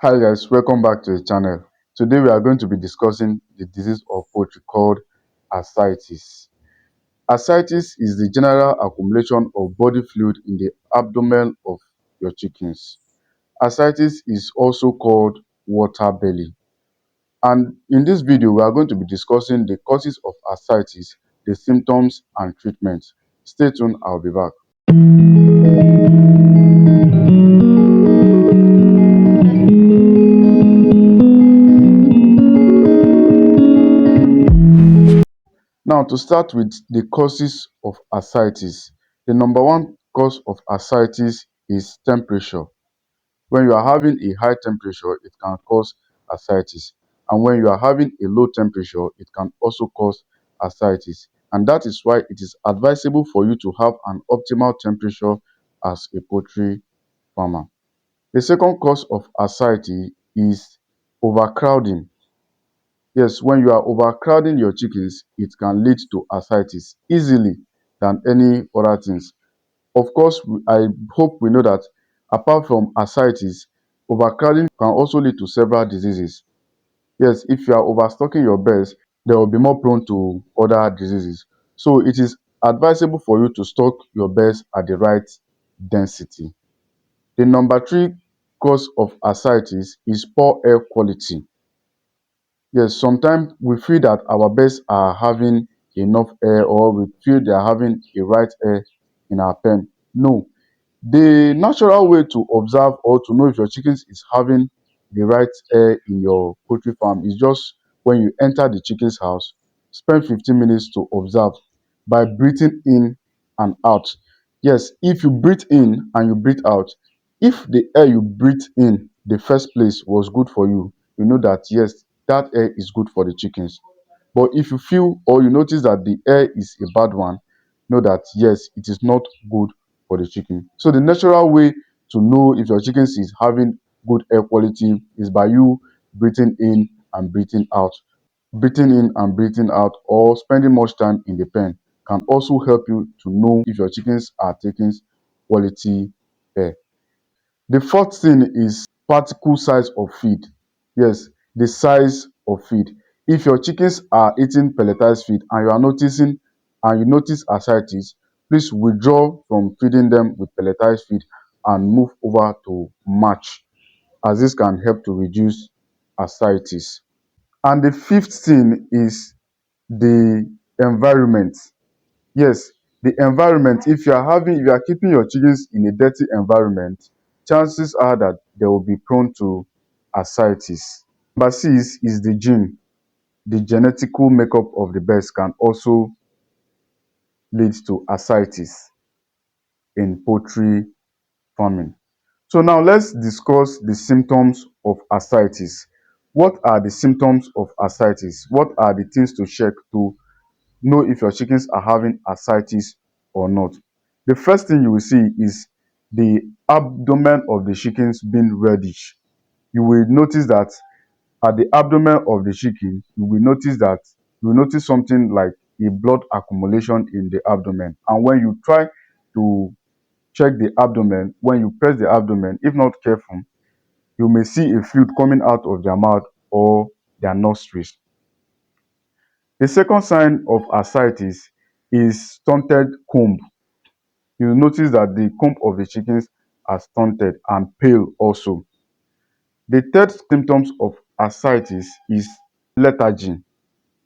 Hi guys, welcome back to the channel. Today we are going to be discussing the disease of poultry called ascites. Ascites is the general accumulation of body fluid in the abdomen of your chickens. Ascites is also called water belly. And in this video, we are going to be discussing the causes of ascites, the symptoms and treatment. Stay tuned, I'll be back. Now, to start with the causes of ascites, the number one cause of ascites is temperature. When you are having a high temperature, it can cause ascites. And when you are having a low temperature, it can also cause ascites. And that is why it is advisable for you to have an optimal temperature as a poultry farmer. The second cause of ascites is overcrowding. Yes, when you are overcrowding your chickens, it can lead to ascites easily than any other things. Of course, I hope we know that apart from ascites, overcrowding can also lead to several diseases. Yes, if you are overstocking your birds, they will be more prone to other diseases. So it is advisable for you to stock your birds at the right density. The number three cause of ascites is poor air quality. Yes, sometimes we feel that our birds are having enough air or we feel they are having a right air in our pen. No, the natural way to observe or to know if your chickens is having the right air in your poultry farm is just when you enter the chicken's house, spend 15 minutes to observe by breathing in and out. Yes, if you breathe in and you breathe out, if the air you breathe in the first place was good for you, you know that yes, that air is good for the chickens. But if you feel or you notice that the air is a bad one, know that yes, it is not good for the chicken. So the natural way to know if your chickens is having good air quality is by you breathing in and breathing out. Breathing in and breathing out or spending much time in the pen can also help you to know if your chickens are taking quality air. The fourth thing is particle size of feed. Yes, the size of feed. If your chickens are eating pelletized feed and you are noticing and you notice ascites, please withdraw from feeding them with pelletized feed and move over to match, as this can help to reduce ascites. And the fifth thing is the environment. Yes, the environment. If you are keeping your chickens in a dirty environment, chances are that they will be prone to ascites. Number six is the gene. The genetical makeup of the birds can also lead to ascites in poultry farming. So now let's discuss the symptoms of ascites. What are the symptoms of ascites? What are the things to check to know if your chickens are having ascites or not? The first thing you will see is the abdomen of the chickens being reddish. You will notice that at the abdomen of the chicken, you will notice something like a blood accumulation in the abdomen. And when you try to check the abdomen, when you press the abdomen, if not careful, you may see a fluid coming out of their mouth or their nostrils. The second sign of ascites is stunted comb. You will notice that the comb of the chickens are stunted and pale also. The third symptoms of ascites is lethargy.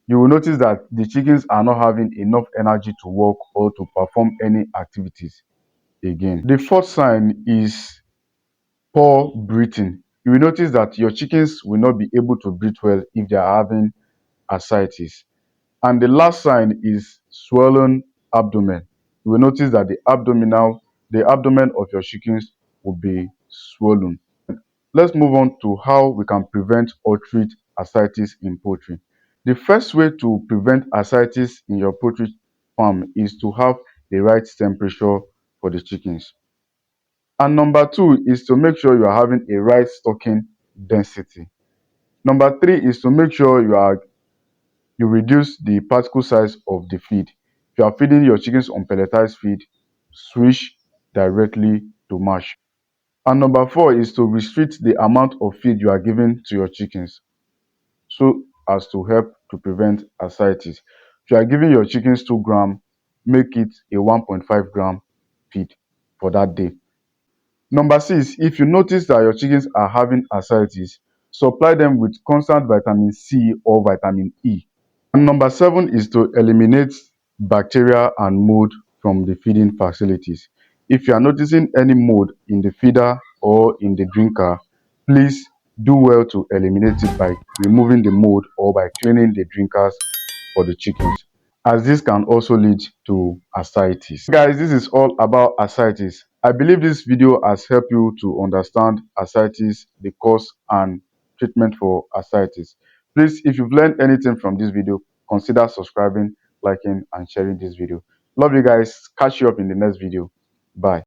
You will notice that the chickens are not having enough energy to work or to perform any activities again. The fourth sign is poor breathing. You will notice that your chickens will not be able to breathe well if they are having ascites. And the last sign is swollen abdomen. You will notice that the abdomen of your chickens will be swollen. Let's move on to how we can prevent or treat ascites in poultry. The first way to prevent ascites in your poultry farm is to have the right temperature for the chickens. And number two is to make sure you are having a right stocking density. Number three is to make sure you reduce the particle size of the feed. If you are feeding your chickens on pelletized feed, switch directly to mash. And number four is to restrict the amount of feed you are giving to your chickens so as to help to prevent ascites. If you are giving your chickens 2 gram, make it a 1.5 gram feed for that day. Number six, if you notice that your chickens are having ascites, supply them with constant vitamin C or vitamin E. And number seven is to eliminate bacteria and mold from the feeding facilities. If you are noticing any mold in the feeder or in the drinker, please do well to eliminate it by removing the mold or by cleaning the drinkers for the chickens, as this can also lead to ascites. Guys, this is all about ascites. I believe this video has helped you to understand ascites, the cause and treatment for ascites. Please, if you've learned anything from this video, consider subscribing, liking and sharing this video. Love you guys. Catch you up in the next video. Bye.